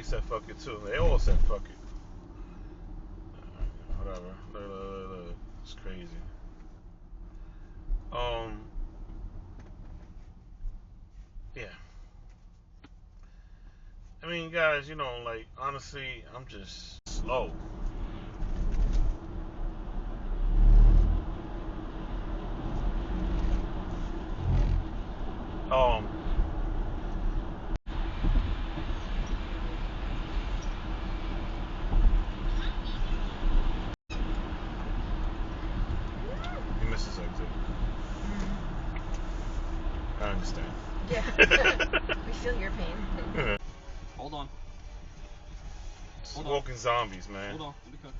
said fuck it too. They all said fuck it. Whatever. Look. It's crazy. Yeah. I mean, guys, you know, like, honestly, I'm just slow. You missed this exit. I understand. Yeah. We feel your pain. Hold on. Walking zombies, man. Hold on. Let me cut.